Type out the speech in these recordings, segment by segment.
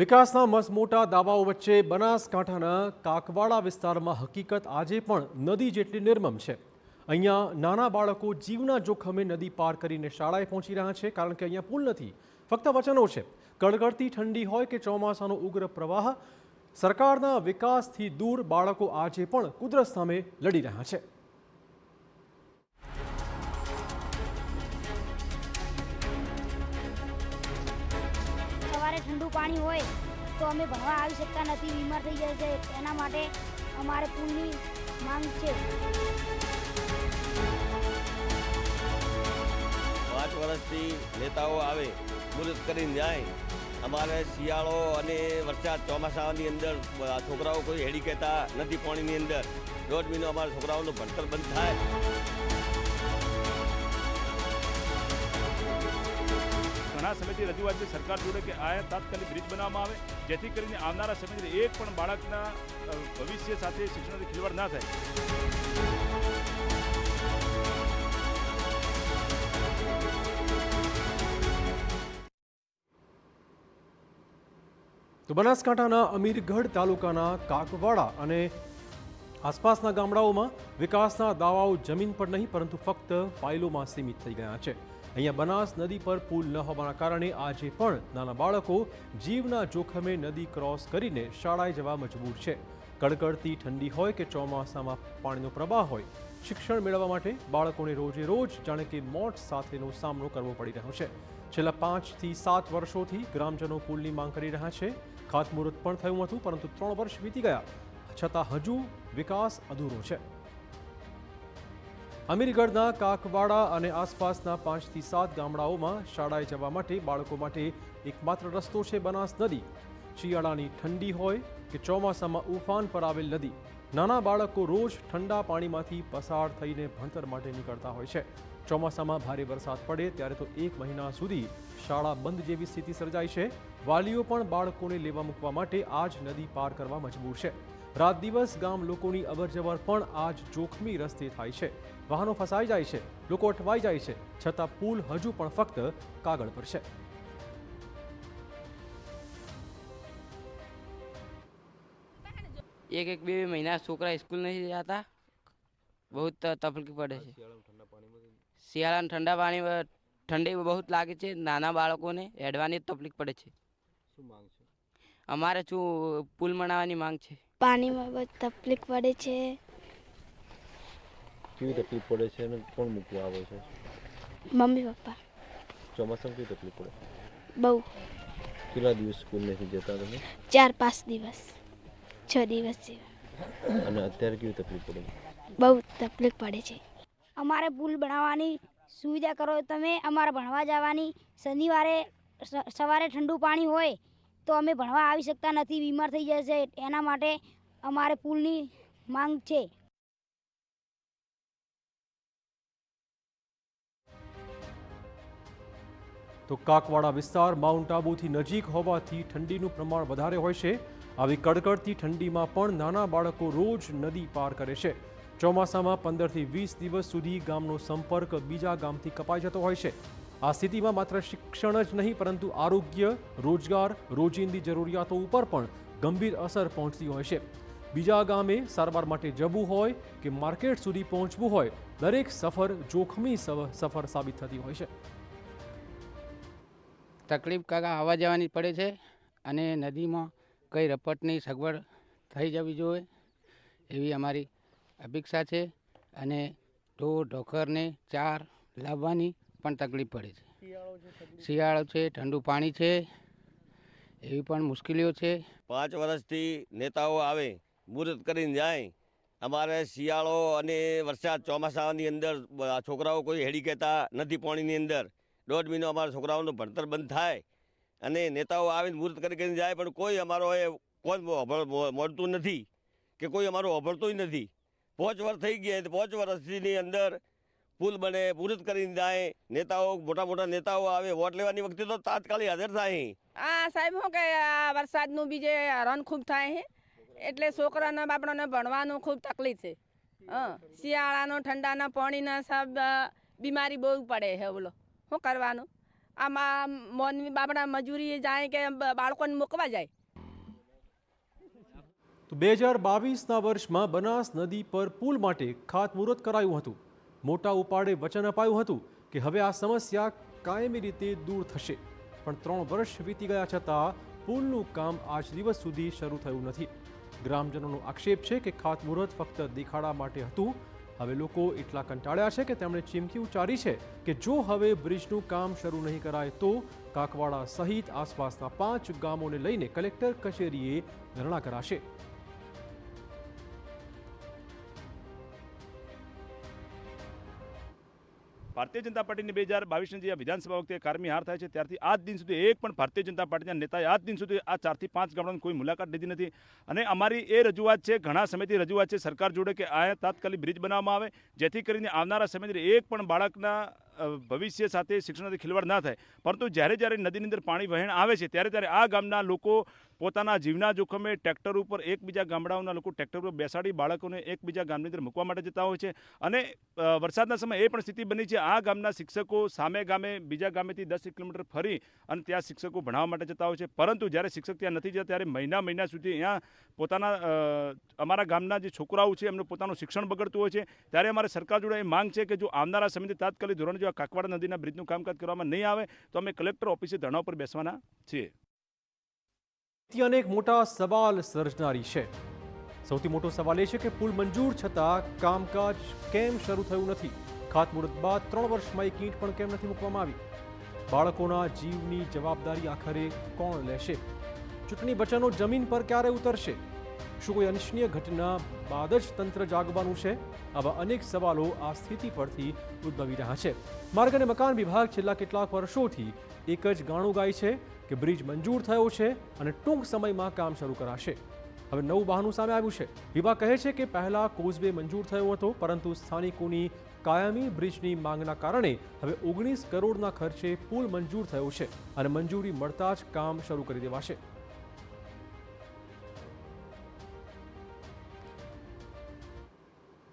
વિકાસના મસમોટા દાવાઓ વચ્ચે બનાસકાંઠાના કાકવાડા વિસ્તારમાં હકીકત આજે પણ નદી જેટલી નિર્મમ છે। અહીંયા નાના બાળકો જીવના જોખમે નદી પાર કરીને શાળાએ પહોંચી રહ્યા છે, કારણ કે અહીંયા પુલ નથી, ફક્ત વચનો છે। કડકડતી ઠંડી હોય કે ચોમાસાનો ઉગ્ર પ્રવાહ, સરકારના વિકાસથી દૂર બાળકો આજે પણ કુદરત સામે લડી રહ્યા છે। ठंडू पानी होय तो अमे भणवा आवी शकता नथी, बीमार थई जाय छे। एना माटे अमारे पुलनी मांग छे। 5 વર્ષથી નેતાઓ આવે મુદત કરીને જાય। અમારે શિયાળો અને વરસાદ ચોમાસાની અંદર છોકરાઓ કોઈ હેડી કહેતા નથી પાણીની અંદર। 1.5 મહિનો અમારા છોકરાઓનું ભણતર બંધ થાય। ઘણા સમયથી રજૂઆત છે સરકાર જોડે કે આ તાત્કાલિક બ્રિજ બનાવવામાં આવે, જેથી કરીને આવનારા સમયમાં એક પણ બાળકના ભવિષ્ય સાથે શિક્ષણથી ખિલવાડ ના થાય। તો બનાસકાંઠાના અમીરગઢ તાલુકાના કાકવાડા અને આસપાસના ગામડાઓમાં વિકાસના દાવાઓ જમીન પર નહીં પરંતુ ફક્ત ફાઇલોમાં સીમિત થઈ ગયા છે। અહીંયા બનાસ નદી પર પુલ ન હોવાના કારણે આજે પણ નાના બાળકો જીવના જોખમે નદી ક્રોસ કરીને શાળાએ જવા મજબૂર છે। કડકડતી ઠંડી હોય કે ચોમાસામાં પાણીનો પ્રવાહ હોય, શિક્ષણ મેળવવા માટે બાળકોને રોજે રોજ જાણે કે મોત સાથેનો સામનો કરવો પડી રહ્યો છે। છેલ્લા 5 થી 7 વર્ષોથી ગ્રામજનો પુલની માંગ કરી રહ્યા છે। ખાતમુહૂર્ત પણ થયું હતું, પરંતુ 3 વર્ષ વીતી ગયા છતાં હજુ વિકાસ અધૂરો છે। અમીરગઢના કાકવાડા અને આસપાસના 5 થી 7 ગામડાઓમાં શાળાએ જવા માટે બાળકો માટે એકમાત્ર રસ્તો છે બનાસ નદી। શિયાળાની ઠંડી હોય કે ચોમાસામાં ઉફાન પર આવેલ નદી, નાના બાળકો રોજ ઠંડા પાણીમાંથી પસાર થઈને ભણતર માટે નીકળતા હોય છે। ચોમાસામાં ભારે વરસાદ પડે ત્યારે તો 1 મહિના સુધી શાળા બંધ જેવી સ્થિતિ સર્જાય છે। વાલીઓ પણ બાળકોને લેવા મૂકવા માટે આ જ નદી પાર કરવા મજબૂર છે। રાત દિવસ ગામ લોકોની અવરજવર પણ આ જ જોખમી રસ્તે થાય છે। વાહનો ફસાઈ જાય છે, લોકો અટવાઈ જાય છે, છતાં પુલ હજુ પણ ફક્ત કાગળ પર છે। एक बे महीना छोकरा स्कूल नहीं जाता, बहुत तकलीफ पड़े छे। शियाळा ठंडा पानी ठंडी बहुत लागे छे, नाना बाळकोने हेडवानी तकलीफ पड़े छे। अमारे पुल बनावવાની માંગ છે। पानीमां बहुत तकलीफ पड़े छे। કેવી તકલીફ પડે છે અને કોણ મૂકવા આવે છે? Mummy papa. ચોમાસામાં કેવી તકલીફ પડે? बहु કેટલા દિવસ સ્કૂલ નથી જતા તમે? 4-5 દિવસ 6 દિવસ જેવા। અને અત્યારે કેવી તકલીફ પડે? बहु तकलीफ पड़े छे। अमारे पुल बनावવાની सुविधा करो तमे। अमारे भणवा जवानी शनिवारे सवारे ठंडू पानी होय तो अमे भणवा आवी शकता नथी, बीमार थई जाय छे। एना माटे अमारे पुलनी मांग छे। તો કાકવાડા વિસ્તાર માઉન્ટ આબુથી નજીક હોવાથી ઠંડીનું પ્રમાણ વધારે હોય છે। આવી કડકડતી ઠંડીમાં પણ નાના બાળકો રોજ નદી પાર કરે છે। ચોમાસામાં 15 થી 20 દિવસ સુધી ગામનો સંપર્ક બીજા ગામથી કપાઈ જતો હોય છે। આ સ્થિતિમાં માત્ર શિક્ષણ જ નહીં પરંતુ આરોગ્ય, રોજગાર, રોજિંદી જરૂરિયાતો ઉપર પણ ગંભીર અસર પહોંચતી હોય છે। બીજા ગામે સારવાર માટે જવું હોય કે માર્કેટ સુધી પહોંચવું હોય, દરેક સફર જોખમી સફર સાબિત થતી હોય છે। તકલીફ કાકા આવવા જવાની પડે છે અને નદીમાં કઈ રપટની સગવડ થઈ જવી જોઈએ એવી અમારી અપેક્ષા છે। અને ઢોર ઢોકરને ચાર લાવવાની પણ તકલીફ પડે છે। શિયાળો છે, ઠંડુ પાણી છે, એવી પણ મુશ્કેલીઓ છે। 5 વર્ષથી નેતાઓ આવે મુદત કરીને જાય। અમારે શિયાળો અને વરસાદ ચોમાસાની અંદર છોકરાઓ કોઈ હેડી કહેતા નથી પાણીની અંદર। 1.5 મહિનો અમારા છોકરાઓનું ભણતર બંધ થાય અને નેતાઓ આવીને મુદત કરીને જાય, પણ કોઈ અમારો કોઈ મળતું નથી કે કોઈ અમારું અભળતું નથી। 5 વર્ષ થઈ ગયા, 5 વર્ષની અંદર પુલ બને, મુદત કરીને જાય। નેતાઓ મોટા મોટા નેતાઓ આવે, વોટ લેવાની વખતે તો તાત્કાલિક હાજર થાય। સાહેબ શું કે વરસાદનું બીજે હેરાન ખૂબ થાય છે, એટલે છોકરાને બાપડાને ભણવાનું ખૂબ તકલીફ છે। શિયાળાનો ઠંડાના પાણીના સાહેબ બીમારી બહુ પડે છે। બોલો શું કરવાનું? આમાં મોનવી બાપડા મજૂરી જાય કે બાળકોને મૂકવા જાય. તો 2022ના વર્ષમાં બનાસ નદી પર પુલ માટે ખાતમુહૂર્ત કરાયું હતું. મોટા ઉપાડે વચન અપાયું હતું કે હવે આ સમસ્યા કાયમી રીતે દૂર થશે, પણ 3 વર્ષ વીતી ગયા છતાં પુલનું કામ આજ દિવસ સુધી શરૂ થયું નથી. ગ્રામજનોનો આક્ષેપ છે કે ખાતમુહૂર્ત ફક્ત દેખાડા માટે હતું. હવે લોકો એટલા કંટાળ્યા છે કે તેમણે ચીમકી ઉચ્ચારી છે કે જો હવે બ્રિજનું કામ શરૂ નહીં કરાય તો કાકવાડા સહિત આસપાસના 5 ગામોને લઈને કલેક્ટર કચેરીએ ધરણા કરાશે. ભારતીય જનતા પાર્ટીની 2022ની જે વિધાનસભા વખતે કારમી હાર થાય છે ત્યારથી આજ દિન સુધી એક પણ ભારતીય જનતા પાર્ટીના નેતાએ આજ દિન સુધી આ 4 થી 5 ગામડાની કોઈ મુલાકાત લીધી નથી. અને અમારી એ રજૂઆત છે, ઘણા સમયથી રજૂઆત છે સરકાર જોડે કે આ તાત્કાલિક બ્રિજ બનાવવામાં આવે, જેથી કરીને આવનારા સમયની એક પણ બાળકના ભવિષ્ય સાથે શિક્ષણથી ખિલવાડ ના થાય. પરંતુ જ્યારે નદીની અંદર પાણી વહેણ આવે છે ત્યારે આ ગામના લોકો પોતાના જીવના જોખમે ટ્રેક્ટર ઉપર એકબીજા ગામડાઓના લોકો ટ્રેક્ટર ઉપર બેસાડી બાળકોને એકબીજા ગામની અંદર મૂકવા માટે જતા હોય છે. અને વરસાદના સમયે એ પણ સ્થિતિ બની છે, આ ગામના શિક્ષકો સામે ગામે બીજા ગામેથી 10 કિલોમીટર ફરી અને ત્યાં શિક્ષકો ભણાવવા માટે જતા હોય છે. પરંતુ જ્યારે શિક્ષક ત્યાં નથી જતા ત્યારે મહિના સુધી અહીંયા પોતાના અમારા ગામના જે છોકરાઓ છે એમનું પોતાનું શિક્ષણ બગડતું હોય છે. ત્યારે અમારે સરકાર જોડે એ માંગ છે કે જો આવનારા સમયથી તાત્કાલિક ધોરણે જો આ કાકવાડા નદીના બ્રિજનું કામકાજ કરવામાં નહીં આવે તો અમે કલેક્ટર ઓફિસે ધરણા પર બેસવાના છીએ. અનેક મોટા સવાલ સર્જનારી છે. સૌથી મોટો સવાલ એ છે કે પુલ મંજૂર છતાં કામકાજ કેમ શરૂ થયું નથી? ખાતમુહૂર્ત બાદ 3 વર્ષમાં એક ઈંટ પણ કેમ નથી મૂકવામાં આવી? બાળકોના જીવની જવાબદારી આખરે કોણ લેશે? ચૂંટણી બચાનો જમીન પર ક્યારે ઉતરશે? શું કોઈ અનિચ્છનીય ઘટના બાદ જ તંત્ર જાગવાનું છે? આવા અનેક સવાલો આ સ્થિતિ પરથી ઉદ્ભવી રહ્યા છે. માર્ગ અને મકાન વિભાગ છેલ્લા કેટલાક વર્ષોથી એક જ ગાણું ગાય છે કે બ્રિજ મંજૂર થયો છે અને ટૂંક સમયમાં કામ શરૂ કરાશે. હવે નવું બહાનું સામે આવ્યું છે. વિભાગ કહે છે કે પહેલા કોઝવે મંજૂર થયો હતો, પરંતુ સ્થાનિકોની કાયમી બ્રિજની માંગના કારણે હવે 19 કરોડના ખર્ચે પુલ મંજૂર થયો છે અને મંજૂરી મળતા જ કામ શરૂ કરી દેવાશે.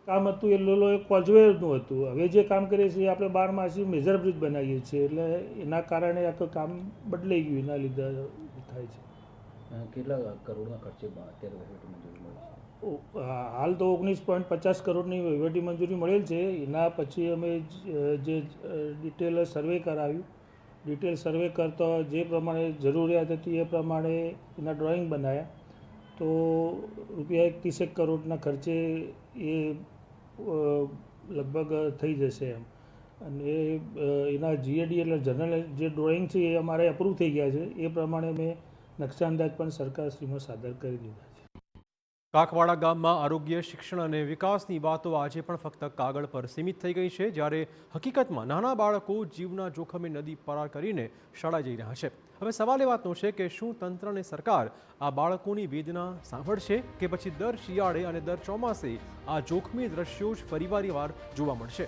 કામ હતું એ લોલો એક કોઝવેનું હતું. હવે જે કામ કરીએ છીએ આપણે 12માસી મેજર બ્રિજ બનાવીએ છીએ, એટલે એના કારણે આખું કામ બદલાઈ ગયું, એના લીધે થાય છે. કેટલા કરોડના ખર્ચે અત્યારે વહીવટી મંજૂરી મળી છે? હાલ તો 19.50 કરોડની વહીવટી મંજૂરી મળેલ છે. એના પછી અમે જે ડિટેલ સર્વે કરાવ્યું, ડિટેલ સર્વે કરતા જે પ્રમાણે જરૂરિયાત હતી એ પ્રમાણે એના ડ્રોઈંગ બનાવ્યા, તો રૂપિયા 31 કરોડના ખર્ચે એ લગભગ થઈ જશે એમ. અને એના જીએડી એટલે જનરલ જે ડ્રોઈંગ છે એ અમારે અપ્રૂવ થઈ ગયા છે. એ પ્રમાણે મેં નકશા અંદાજ પણ સરકારશ્રીમાં સાદર કરી દીધા છે. કાકવાડા ગામમાં આરોગ્ય, શિક્ષણ અને વિકાસની વાતો આજે પણ ફક્ત કાગળ પર સીમિત થઈ ગઈ છે, જ્યારે હકીકતમાં નાના બાળકો જીવના જોખમે નદી પાર કરીને શાળાએ જઈ રહ્યા છે. હવે સવાલ એ વાતનો છે કે શું તંત્ર અને સરકાર આ બાળકોની વેદના સાંભળશે કે પછી દર શિયાળે અને દર ચોમાસે આ જોખમી દ્રશ્યો જ ફરીવાર જોવા મળશે?